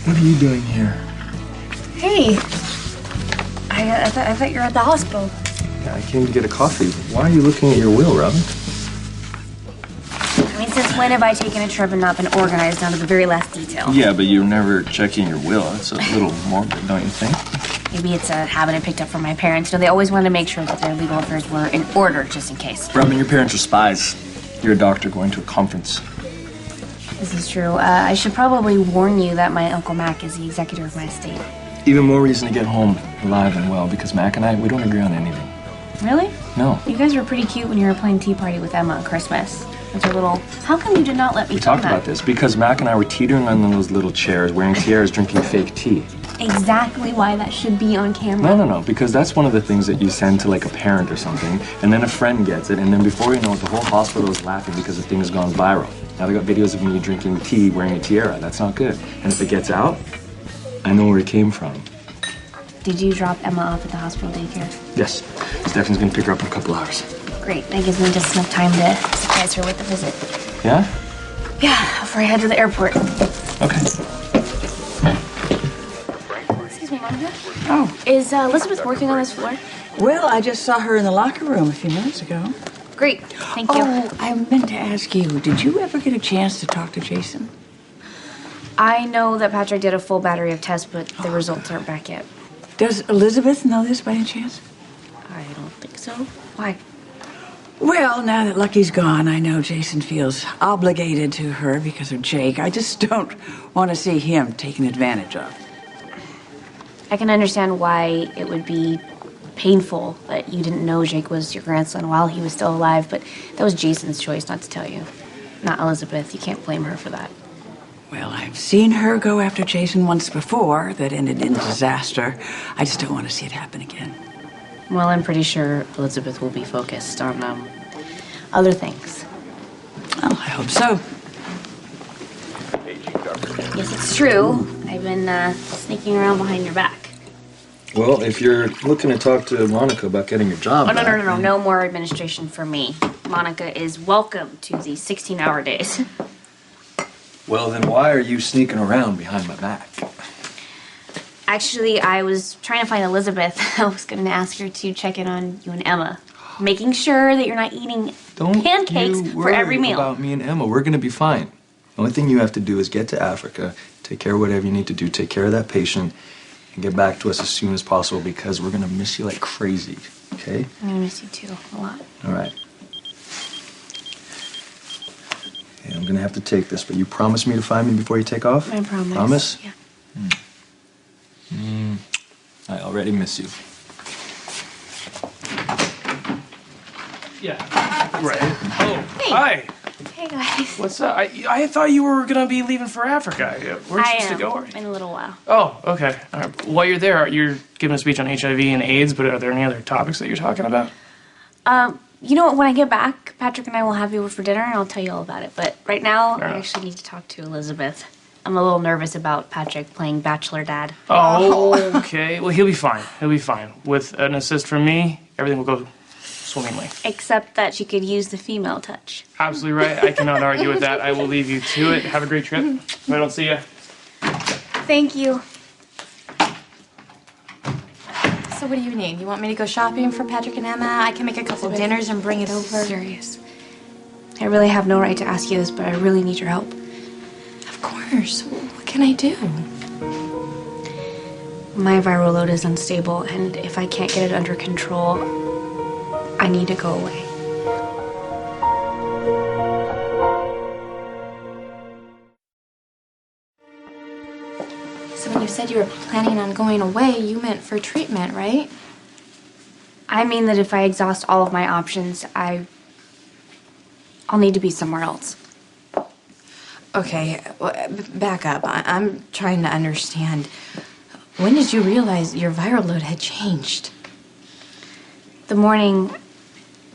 What are you doing here? Hey. I thought you were at the hospital. Yeah, I came to get a coffee. Why are you looking at your will, Robin? I mean, since when have I taken a trip and not been organized down to the very last detail? Yeah, but you're never checking your will. That's a little morbid, don't you think? Maybe it's a habit I picked up from my parents. You know, they always wanted to make sure that their legal affairs were in order, just in case. Robin, your parents are spies. You're a doctor going to a conference. This is true. I should probably warn you that my Uncle Mac is the executor of my estate. Even more reason to get home alive and well, because Mac and I, we don't agree on anything. Really? No. You guys were pretty cute when you were playing tea party with Emma on Christmas. It was a little... How come you did not let me We talked that? about this because Mac and I were teetering on those little chairs, wearing tiaras, drinking fake tea. Exactly why that should be on camera. No, because that's one of the things that you send to like a parent or something, and then a friend gets it, and then before you know it, the whole hospital is laughing because the thing has gone viral. Now they got videos of me drinking tea, wearing a tiara. That's not good. And if it gets out, I know where it came from. Did you drop Emma off at the hospital daycare? Yes. Stephanie's gonna pick her up in a couple hours. Great. That gives me just enough time to surprise her with the visit. Yeah? Yeah, before I head to the airport. Okay. Excuse me, Monica. Oh. Is Elizabeth working on this floor? Well, I just saw her in the locker room a few minutes ago. Great. Thank you. Oh, I meant to ask you, did you ever get a chance to talk to Jason? I know that Patrick did a full battery of tests, but the results aren't back yet. Does Elizabeth know this by any chance? I don't think so. Why? Well, now that Lucky's gone, I know Jason feels obligated to her because of Jake. I just don't want to see him taken advantage of. I can understand why it would be painful that you didn't know Jake was your grandson while he was still alive, but that was Jason's choice not to tell you, not Elizabeth. You can't blame her for that. Well, I've seen her go after Jason once before that ended in disaster. I just don't want to see it happen again. Well, I'm pretty sure Elizabeth will be focused on other things. Well, I hope so. Yes, it's true. I've been sneaking around behind your back. Well, if you're looking to talk to Monica about getting your job Oh, back, no. No more administration for me. Monica is welcome to the 16-hour days. Well, then why are you sneaking around behind my back? Actually, I was trying to find Elizabeth. I was going to ask her to check in on you and Emma, making sure that you're not eating pancakes for every meal. Don't worry about me and Emma. We're going to be fine. The only thing you have to do is get to Africa, take care of whatever you need to do, take care of that patient, and get back to us as soon as possible because we're going to miss you like crazy, okay? I'm going to miss you too, a lot. All right. Yeah, I'm going to have to take this, but you promise me to find me before you take off? I promise. Promise? Yeah. I already miss you. Yeah. Right. Oh, Hey. hi. Hey, guys. What's up? I thought you were gonna be leaving for Africa. Where'd you I supposed to am go already? in a little while. Oh, okay. All right. While you're there, you're giving a speech on HIV and AIDS, but are there any other topics that you're talking about? You know what? When I get back, Patrick and I will have you over for dinner, and I'll tell you all about it. But right now, Fair I enough. actually need to talk to Elizabeth. I'm a little nervous about Patrick playing bachelor dad. Oh, okay. Well, he'll be fine. He'll be fine. With an assist from me, everything will go swimmingly. Except that she could use the female touch. Absolutely right. I cannot argue with that. I will leave you to it. Have a great trip. If I don't see you. Thank you. So what do you need? You want me to go shopping for Patrick and Emma? I can make a couple dinners and bring it over. Serious. I really have no right to ask you this, but I really need your help. Of course. What can I do? My viral load is unstable, and if I can't get it under control, I need to go away. So when you said you were planning on going away, you meant for treatment, right? I mean that if I exhaust all of my options, I'll need to be somewhere else. Okay, well, back up. I'm trying to understand. When did you realize your viral load had changed? The morning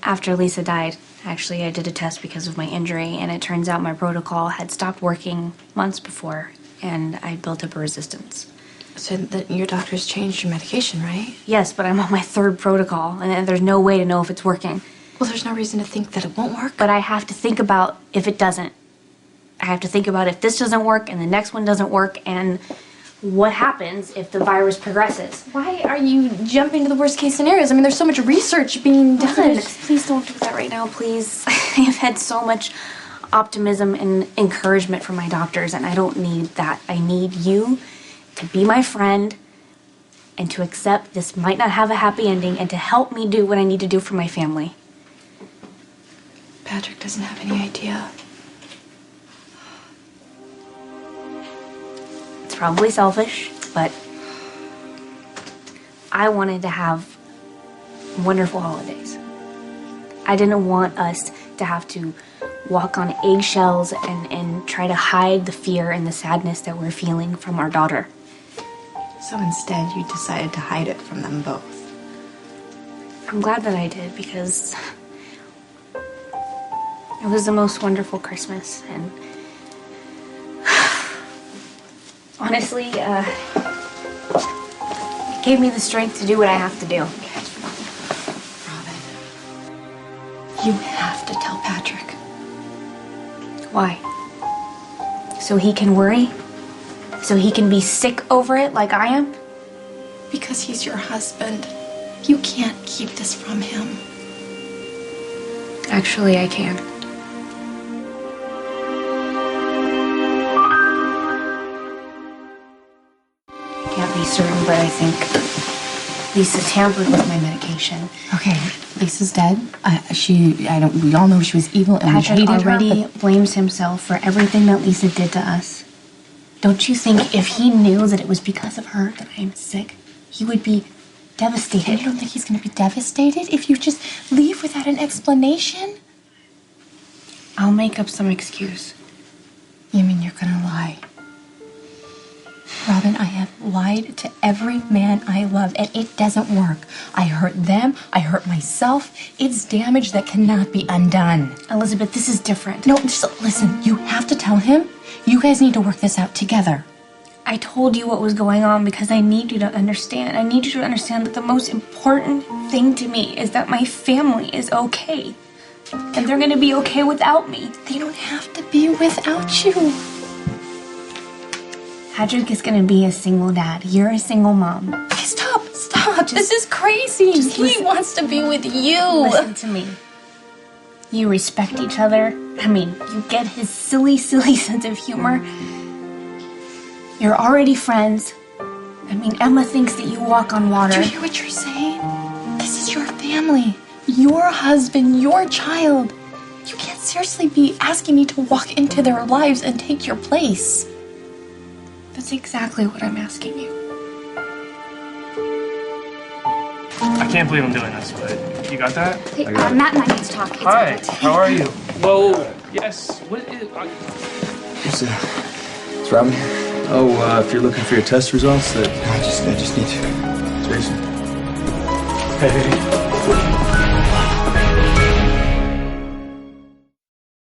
after Lisa died, actually, I did a test because of my injury, and it turns out my protocol had stopped working months before, and I built up a resistance. So that your doctors changed your medication, right? Yes, but I'm on my third protocol, and there's no way to know if it's working. Well, there's no reason to think that it won't work. But I have to think about if it doesn't. I have to think about if this doesn't work and the next one doesn't work, and what happens if the virus progresses. Why are you jumping to the worst case scenarios? I mean, there's so much research being done. Elizabeth, please don't do that right now, please. I have had so much optimism and encouragement from my doctors, and I don't need that. I need you to be my friend and to accept this might not have a happy ending and to help me do what I need to do for my family. Patrick doesn't have any idea. It's probably selfish, but I wanted to have wonderful holidays. I didn't want us to have to walk on eggshells and try to hide the fear and the sadness that we're feeling from our daughter. So instead, you decided to hide it from them both. I'm glad that I did because it was the most wonderful Christmas, and honestly, it gave me the strength to do what I have to do. Robin, you have to tell Patrick. Why? So he can worry? So he can be sick over it like I am? Because he's your husband. You can't keep this from him. Actually, I can. Can't be certain, but I think Lisa tampered with my medication. Okay, Lisa's dead. We all know she was evil and we Patrick hated already her. blames himself for everything that Lisa did to us. Don't you think if he knew that it was because of her that I'm sick, he would be devastated? You don't think he's going to be devastated if you just leave without an explanation? I'll make up some excuse. You mean you're going to lie? Robin, I have lied to every man I love, and it doesn't work. I hurt them. I hurt myself. It's damage that cannot be undone. Elizabeth, this is different. No, just listen. You have to tell him. You guys need to work this out together. I told you what was going on because I need you to understand. I need you to understand that the most important thing to me is that my family is okay. And they're gonna be okay without me. They don't have to be without you. Patrick is gonna be a single dad. You're a single mom. Okay, stop. This is crazy. He wants to be with you. Listen to me. You respect each other. I mean, you get his silly, silly sense of humor. You're already friends. I mean, Emma thinks that you walk on water. Do you hear what you're saying? This is your family. Your husband, your child. You can't seriously be asking me to walk into their lives and take your place. That's exactly what I'm asking you. I can't believe I'm doing this, but you got that? Hey, got it. Matt and I need to talk. It's Hi, Matt. how are you? Whoa, yes. What is... Is Robin here? Oh, if you're looking for your test results, that I just need to. Jason. Hey, baby.